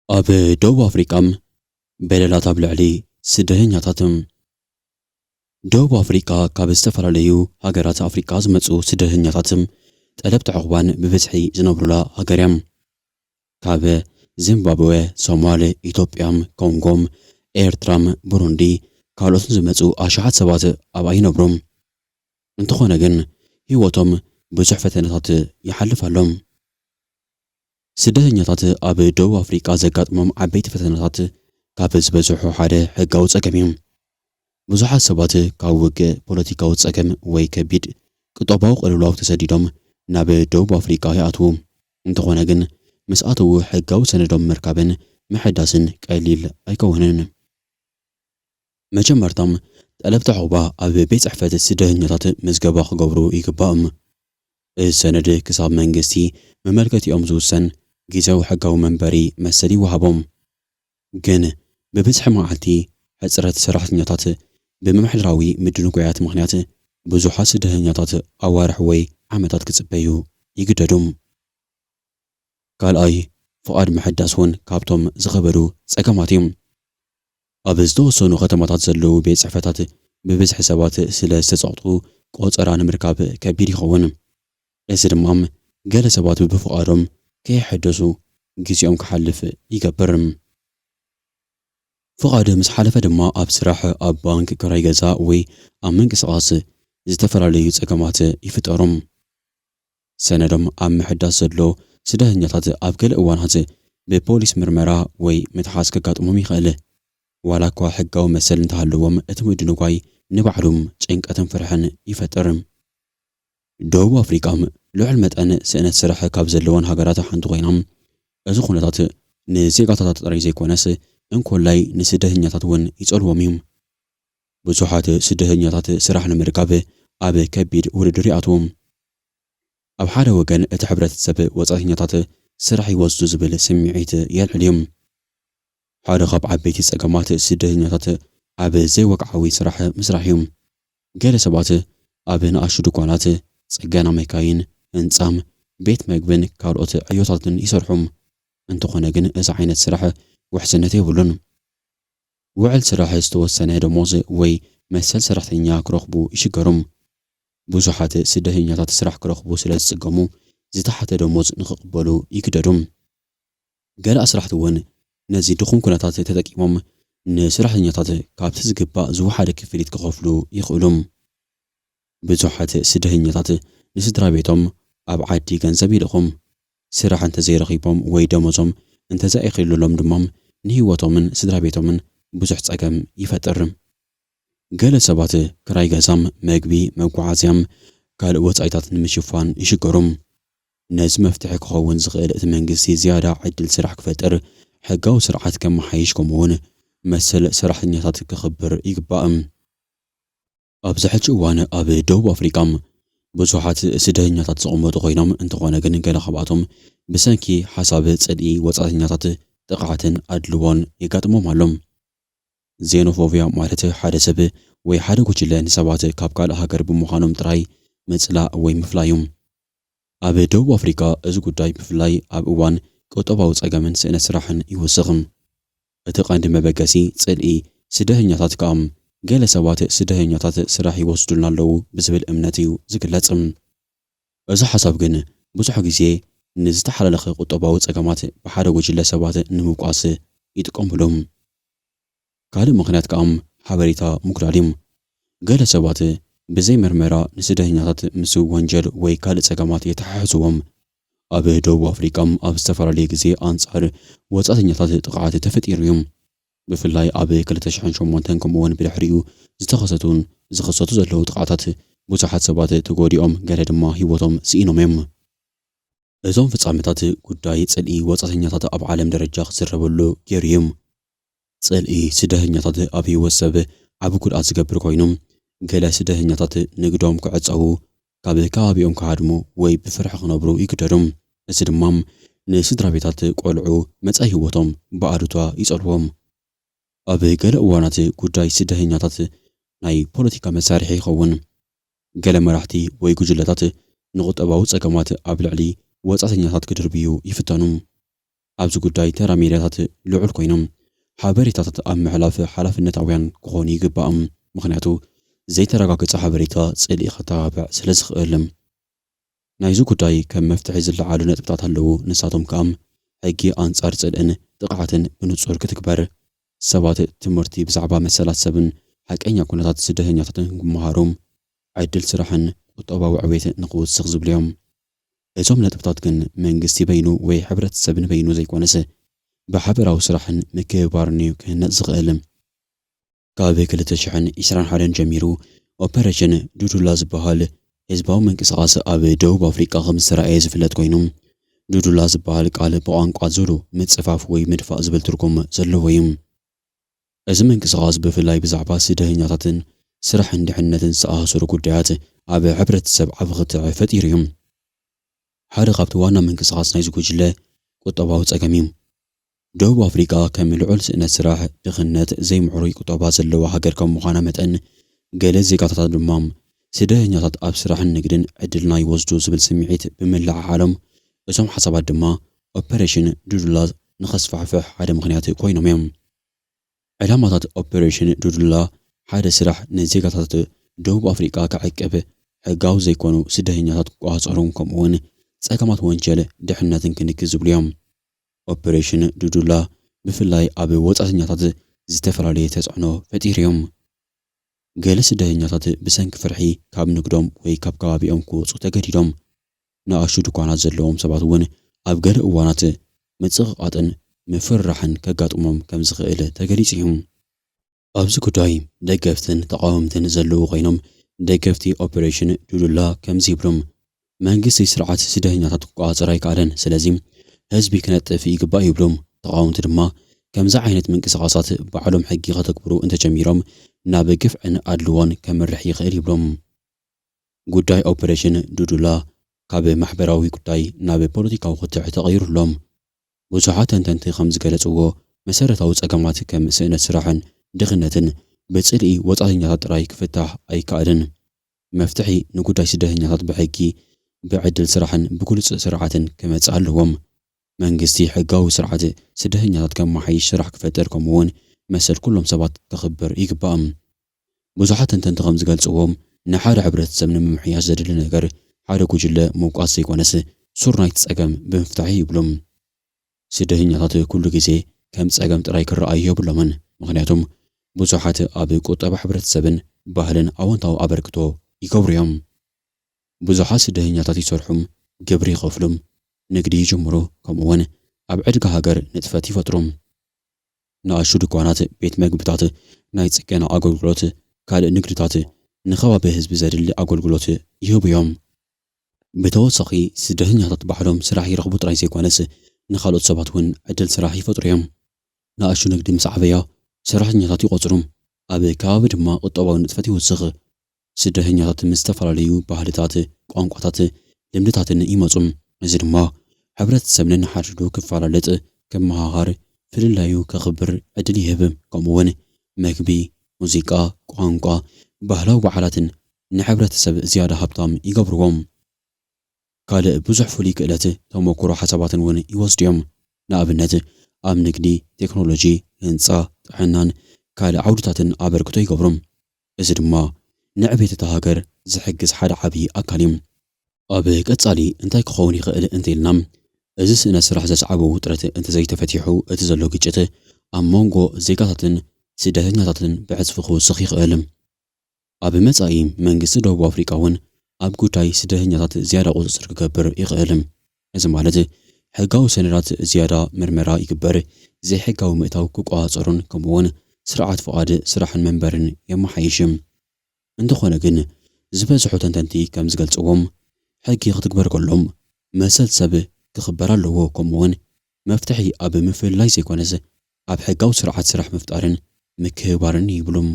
ኣብ ደቡብ ኣፍሪቃ በለላት ኣብ ልዕሊ ስደተኛታትን ደቡብ ኣፍሪቃ ካብ ዝተፈላለዩ ሃገራት ኣፍሪቃ ዝመጹ ስደተኛታትን ጠለብቲ ዕቑባን ብብዝሒ ዝነብሩላ ሃገር እያ። ካብ ዚምባብዌ፣ ሶማሌ፣ ኢትዮጵያ፣ ኮንጎ፣ ኤርትራ፣ ቡሩንዲ ካልኦትን ዝመጹ ኣሽሓት ሰባት ኣብኣ ይነብሩ። እንተኾነ ግን ህይወቶም ብዙሕ ፈተነታት ይሓልፍ ኣሎም። ስደተኛታት ኣብ ደቡብ ኣፍሪቃ ዘጋጥሞም ዓበይቲ ፈተነታት ካብ ዝበዝሑ ሓደ ሕጋዊ ፀገም እዩ። ብዙሓት ሰባት ካብ ውግእ ፖለቲካዊ ፀገም ወይ ከቢድ ቅጦባዊ ቅልውላው ተሰዲዶም ናብ ደቡብ ኣፍሪቃ ይኣትዉ። እንተኾነ ግን ምስ ኣተዉ ሕጋዊ ሰነዶም ምርካብን ምሕዳስን ቀሊል ኣይከውንን። መጀመርቶም ጠለብቲ ዕቑባ ኣብ ቤት ፅሕፈት ስደተኛታት ምዝገባ ክገብሩ ይግባኦም። እዚ ሰነድ ክሳብ መንግስቲ መመልከቲኦም ዝውሰን ጊዜያዊ ሕጋዊ መንበሪ መሰል ይወሃቦም። ግን ብብዝሒ መዓልቲ ሕፅረት ሰራሕተኛታት ብምምሕደራዊ ምድንጉዓት ምኽንያት ብዙሓት ስደተኛታት ኣዋርሕ ወይ ዓመታት ክጽበዩ ይግደዱ። ካልኣይ ፍቓድ ምሕዳስ እውን ካብቶም ዝኸበዱ ፀገማት እዮም። ኣብ ዝተወሰኑ ከተማታት ዘለዉ ቤት ፅሕፈታት ብብዝሒ ሰባት ስለ ዝተፀቕጡ ቆፀራ ንምርካብ ከቢድ ይኸውን። እዚ ድማ ገለ ሰባት ብፍቓዶም ከይሕደሱ ግዚኦም ክሓልፍ ይገብር። ፍቓድ ምስ ሓለፈ ድማ ኣብ ስራሕ፣ ኣብ ባንክ፣ ክራይ ገዛ ወይ ኣብ ምንቅስቓስ ዝተፈላለዩ ፀገማት ይፍጠሩ። ሰነዶም ኣብ ምሕዳስ ዘሎ ስደተኛታት ኣብ ገለ እዋናት ብፖሊስ ምርመራ ወይ ምትሓዝ ከጋጥሞም ይኽእል። ዋላ እኳ ሕጋዊ መሰል እንተሃለዎም እቲ ምድንጓይ ንባዕሉ ጭንቀትን ፍርሕን ይፈጥር። ደቡብ ኣፍሪቃ ልዑል መጠን ስእነት ስራሕ ካብ ዘለወን ሃገራት ሓንቲ ኮይና እዚ ኩነታት ንዜጋታት ጥራይ ዘይኮነስ እንኮላይ ንስደተኛታት እውን ይጸልዎም እዩ። ብዙሓት ስደተኛታት ስራሕ ንምርካብ ኣብ ከቢድ ውድድር ይኣትዉ። ኣብ ሓደ ወገን እቲ ሕብረተሰብ ወጻእተኛታት ስራሕ ይወስዱ ዝብል ስምዒት የልዕል እዩ። ሓደ ካብ ዓበይቲ ፀገማት ስደተኛታት ኣብ ዘይወግዓዊ ስራሕ ምስራሕ እዩ። ገለ ሰባት ኣብ ንኣሽቱ ድኳናት፣ ጽገና መካይን፣ ህንጻ፣ ቤት መግብን ካልኦት ዕዮታትን ይሰርሑ። እንተኾነ ግን እዚ ዓይነት ስራሕ ውሕስነት የብሉን። ውዕል ስራሕ ዝተወሰነ ደሞዝ ወይ መሰል ሰራሕተኛ ክረኽቡ ይሽገሩ። ብዙሓት ስደተኛታት ስራሕ ክረኽቡ ስለ ዝጽገሙ ዝተሓተ ደሞዝ ንኽቕበሉ ይግደዱ። ገለ ኣስራሕቲ እውን ነዚ ድኹም ኩነታት ተጠቂሞም ንስራሕተኛታት ካብቲ ዝግባእ ዝወሓደ ክፍሊት ክኸፍሉ ይኽእሉ። ብዙሓት ስደተኛታት ንስድራ ቤቶም ኣብ ዓዲ ገንዘብ ይልኹም። ስራሕ እንተዘይረኺቦም ወይ ደመዞም እንተዘይኣኺሉሎም ድማ ንህይወቶምን ስድራ ቤቶምን ብዙሕ ፀገም ይፈጥር። ገለ ሰባት ክራይ ገዛም፣ መግቢ፣ መጓዓዝያም ካልእ ወጻኢታት ንምሽፋን ይሽገሩ። ነዚ መፍትሒ ክኸውን ዝኽእል እቲ መንግስቲ ዝያዳ ዕድል ስራሕ ክፈጥር፣ ሕጋዊ ስርዓት ከመሓይሽ ከምኡውን መሰል ሰራሕተኛታት ክኽብር ይግባእ። ኣብዚ ሕጂ እዋን ኣብ ደቡብ ኣፍሪቃ ብዙሓት ስደተኛታት ዝቕመጡ ኮይኖም እንተኾነ ግን ገለ ካብኣቶም ብሰንኪ ሓሳብ ጽልኢ ወጻእተኛታት ጥቕዓትን ኣድልዎን የጋጥሞም ኣሎም። ዜኖፎብያ ማለት ሓደ ሰብ ወይ ሓደ ጉጅለ ንሰባት ካብ ካልእ ሃገር ብምዃኖም ጥራይ ምጽላእ ወይ ምፍላይ እዩ። ኣብ ደቡብ ኣፍሪቃ እዚ ጉዳይ ብፍላይ ኣብ እዋን ቁጠባዊ ፀገምን ስእነት ስራሕን ይውስኽ። እቲ ቀንዲ መበገሲ ጽልኢ ስደተኛታት ከዓ ገለ ሰባት ስደተኛታት ስራሕ ይወስዱልና ኣለዉ ብዝብል እምነት እዩ ዝግለጽ። እዚ ሓሳብ ግን ብዙሕ ግዜ ንዝተሓላለኸ ቁጠባዊ ፀገማት ብሓደ ጉጅለ ሰባት ንምብቋስ ይጥቀምሉ። ካልእ ምኽንያት ከዓ ሓበሬታ ምጉዳል እዩ። ገለ ሰባት ብዘይ ምርመራ ንስደተኛታት ምስ ወንጀል ወይ ካልእ ፀገማት የተሓሕዝዎም። ኣብ ደቡብ ኣፍሪቃ ኣብ ዝተፈላለየ ግዜ ኣንጻር ወጻእተኛታት ጥቕዓት ተፈጢሩ እዩ። ብፍላይ ኣብ 2008 ከምኡውን ብድሕሪኡ ዝተኸሰቱን ዝኽሰቱ ዘለዉ ጥቕዓታት ብዙሓት ሰባት ተጎዲኦም ገለ ድማ ህይወቶም ስኢኖም እዮም። እዞም ፍጻሜታት ጉዳይ ጽልኢ ወጻእተኛታት ኣብ ዓለም ደረጃ ክዝረበሉ ገይሩ እዩ። ጽልኢ ስደተኛታት ኣብ ህይወት ሰብ ዓቢ ጉድኣት ዝገብር ኮይኑ ገለ ስደተኛታት ንግዶም ክዕፀዉ፣ ካብ ከባቢኦም ክሃድሙ ወይ ብፍርሒ ክነብሩ ይግደዱ። እዚ ድማ ንስድራ ቤታት ቆልዑ መጻኢ ህይወቶም ብኣሉታ ይጸልዎም። ኣብ ገለ እዋናት ጉዳይ ስደተኛታት ናይ ፖለቲካ መሳርሒ ይኸውን። ገለ መራሕቲ ወይ ጉጅለታት ንቁጠባዊ ፀገማት ኣብ ልዕሊ ወጻእተኛታት ክድርብዩ ይፍተኑ። ኣብዚ ጉዳይ ተራ ሚድያታት ልዑል ኮይኖም ሓበሬታታት ኣብ ምሕላፍ ሓላፍነታውያን ክኾኑ ይግባኦም። ምክንያቱ ዘይተረጋገፀ ሓበሬታ ጽልኢ ከተባብዕ ስለ ዝኽእል። ናይዚ ጉዳይ ከም መፍትሒ ዝለዓሉ ነጥብታት ኣለዉ። ንሳቶም ከዓ ሕጊ ኣንጻር ጽልእን ጥቕዓትን ብንጹር ክትግበር፣ ሰባት ትምህርቲ ብዛዕባ መሰላት ሰብን ሓቀኛ ኩነታት ስደተኛታትን ክመሃሮም፣ ዕድል ስራሕን ቁጠባዊ ዕቤት ንኽውስኽ ዝብሉ እዮም። እዞም ነጥብታት ግን መንግስቲ በይኑ ወይ ሕብረተሰብን በይኑ ዘይኮነስ ብሓበራዊ ስራሕን ምክብባርን እዩ ክህነፅ ዝኽእል። ካብ 2021 ጀሚሩ ኦፐሬሽን ዱዱላ ዝበሃል ህዝባዊ ምንቅስቓስ ኣብ ደቡብ ኣፍሪቃ ከም ዝተረኣየ ዝፍለጥ ኮይኑ ዱዱላ ዝበሃል ቃል ብቋንቋ ዙሉ ምጽፋፍ ወይ ምድፋእ ዝብል ትርጉም ዘለዎ እዩ። እዚ ምንቅስቓስ ብፍላይ ብዛዕባ ስደተኛታትን ስራሕን ድሕነትን ዝተኣሳሰሩ ጉዳያት ኣብ ሕብረተሰብ ዓቢ ክትዕ ፈጢሩ እዩ። ሓደ ካብቲ ዋና ምንቅስቓስ ናይዚ ጉጅለ ቁጠባዊ ፀገም እዩ። ደቡብ ኣፍሪቃ ከም ልዑል ስእነት ስራሕ ድኽነት ዘይምዕሩይ ቁጠባ ዘለዋ ሃገር ከም ምዃና መጠን ገለ ዜጋታት ድማ ስደተኛታት ኣብ ስራሕን ንግድን ዕድልና ይወስዱ ዝብል ስምዒት ብምልዓዓሎም እዞም ሓሳባት ድማ ኦፐሬሽን ዱዱላ ንኸስፋሕፍሕ ሓደ ምኽንያት ኮይኖም እዮም። ዕላማታት ኦፐሬሽን ዱዱላ ሓደ ስራሕ ንዜጋታት ደቡብ ኣፍሪቃ ክዕቅብ፣ ሕጋዊ ዘይኮኑ ስደተኛታት ክቆፃፀሩ ከምኡውን ፀገማት ወንጀል ድሕነትን ክንክዝ ዝብሉ እዮም። ኦፐሬሽን ዱዱላ ብፍላይ ኣብ ወፃተኛታት ዝተፈላለየ ተፅዕኖ ፈጢሩ እዮም። ገለ ስደተኛታት ብሰንኪ ፍርሒ ካብ ንግዶም ወይ ካብ ከባቢኦም ክወፁ ተገዲዶም፣ ንኣሹ ድኳናት ዘለዎም ሰባት እውን ኣብ ገለ እዋናት ምፅቕቓጥን ምፍራሕን ከጋጥሞም ከም ዝኽእል ተገሊጹ እዩ። ኣብዚ ጉዳይ ደገፍትን ተቃወምትን ዘለዉ ኮይኖም ደገፍቲ ኦፐሬሽን ዱዱላ ከምዚ ይብሎም፣ መንግስቲ ስርዓት ስደተኛታት ክቆፃፀር ኣይከኣለን፣ ስለዚ ህዝቢ ክነጥፍ ይግባእ ይብሎም። ተቃወምቲ ድማ ከምዚ ዓይነት ምንቅስቓሳት ባዕሎም ሕጊ ከተግብሩ እንተጀሚሮም ናብ ግፍዕን ኣድልዎን ከመርሕ ይኽእል ይብሎም። ጉዳይ ኦፐሬሽን ዱዱላ ካብ ማሕበራዊ ጉዳይ ናብ ፖለቲካዊ ክትዕ ተቐይሩሎም። ብዙሓት ተንተንቲ ከም ዝገለጽዎ መሰረታዊ ፀገማት ከም ስእነት ስራሕን ድኽነትን ብጽልኢ ወፃተኛታት ጥራይ ክፍታሕ ኣይከኣልን። መፍትሒ ንጉዳይ ስደተኛታት ብሕጊ ብዕድል ስራሕን ብግሉጽ ስርዓትን ክመጽእ ኣለዎም። መንግስቲ ሕጋዊ ስርዓት ስደተኛታት ከመሓይሽ ስራሕ ክፈጥር ከምኡውን መሰል ኩሎም ሰባት ከኽብር ይግባኦም። ብዙሓት ተንተንቲ ከም ዝገልጽዎም ንሓደ ሕብረተሰብ ንምምሕያሽ ዘድሊ ነገር ሓደ ጉጅለ ምውቃስ ዘይኮነስ ሱር ናይቲ ፀገም ብምፍታሕ ይብሎም። ስደተኛታት ኩሉ ግዜ ከም ፀገም ጥራይ ክረኣዩ የብሎምን፣ ምክንያቱም ብዙሓት ኣብ ቁጠባ ሕብረተሰብን ባህልን ኣወንታዊ ኣበርክቶ ይገብሩ እዮም። ብዙሓት ስደተኛታት ይሰርሑም፣ ግብሪ ይኸፍሉም፣ ንግዲ ይጅምሩ፣ ከምኡውን ኣብ ዕድጋ ሃገር ንጥፈት ይፈጥሩ። ንኣሹ ድኳናት፣ ቤት መግብታት፣ ናይ ጽገና ኣገልግሎት፣ ካልእ ንግድታት ንኸባቢ ህዝቢ ዘድሊ ኣገልግሎት ይህቡ እዮም። ብተወሳኺ ስደተኛታት ባዕሎም ስራሕ ይረኽቡ ጥራይ ዘይኮነስ ንኻልኦት ሰባት እውን ዕድል ስራሕ ይፈጥሩ እዮም። ንኣሹ ንግዲ ምስ ዓበያ ሰራሕተኛታት ይቆፅሩ፣ ኣብ ከባቢ ድማ ቁጠባዊ ንጥፈት ይውስኽ። ስደተኛታት ምስ ዝተፈላለዩ ባህልታት፣ ቋንቋታት፣ ልምድታትን ይመፁ። እዚ ድማ ሕብረተሰብ ነናሓድዱ ክፈላለጥ፣ ክመሃሃር፣ ፍልላዩ ከኽብር ዕድል ይህብ። ከምኡውን መግቢ፣ ሙዚቃ፣ ቋንቋ፣ ባህላዊ በዓላትን ንሕብረተሰብ ዝያዳ ሃብታም ይገብርዎም። ካልእ ብዙሕ ፍሉይ ክእለት ተመኩሮ ሓሳባትን እውን ይወስዱ እዮም። ንኣብነት ኣብ ንግዲ፣ ቴክኖሎጂ፣ ህንፃ፣ ጥዕናን ካልእ ዓውድታትን ኣበርክቶ ይገብሩ። እዚ ድማ ንዕቤት እታ ሃገር ዝሕግዝ ሓደ ዓብዪ ኣካል እዩ። ኣብ ቀጻሊ እንታይ ክኸውን ይኽእል እንተኢልና እዚ ስእነት ስራሕ ዘስዓቦ ውጥረት እንተዘይተፈቲሑ እቲ ዘሎ ግጭት ኣብ መንጎ ዜጋታትን ስደተኛታትን ብዕፅፊ ክውስኽ ይኽእል። ኣብ መጻኢ መንግስቲ ደቡብ ኣፍሪቃ እውን ኣብ ጉዳይ ስደተኛታት ዝያዳ ቁፅፅር ክገብር ይኽእል። እዚ ማለት ሕጋዊ ሰነዳት ዝያዳ ምርመራ ይግበር፣ ዘይሕጋዊ ምእታው ክቆፃፀሩን ከምኡውን ስርዓት ፍቓድ ስራሕን መንበርን የመሓይሽ። እንተኾነ ግን ዝበዝሑ ተንተንቲ ከም ዝገልጽዎም ሕጊ ክትግበር ከሎም መሰል ሰብ ክኽበር ኣለዎ፣ ከምኡውን መፍትሒ ኣብ ምፍላይ ዘይኮነስ ኣብ ሕጋዊ ስርዓት ስራሕ ምፍጣርን ምክህባርን ይብሎም።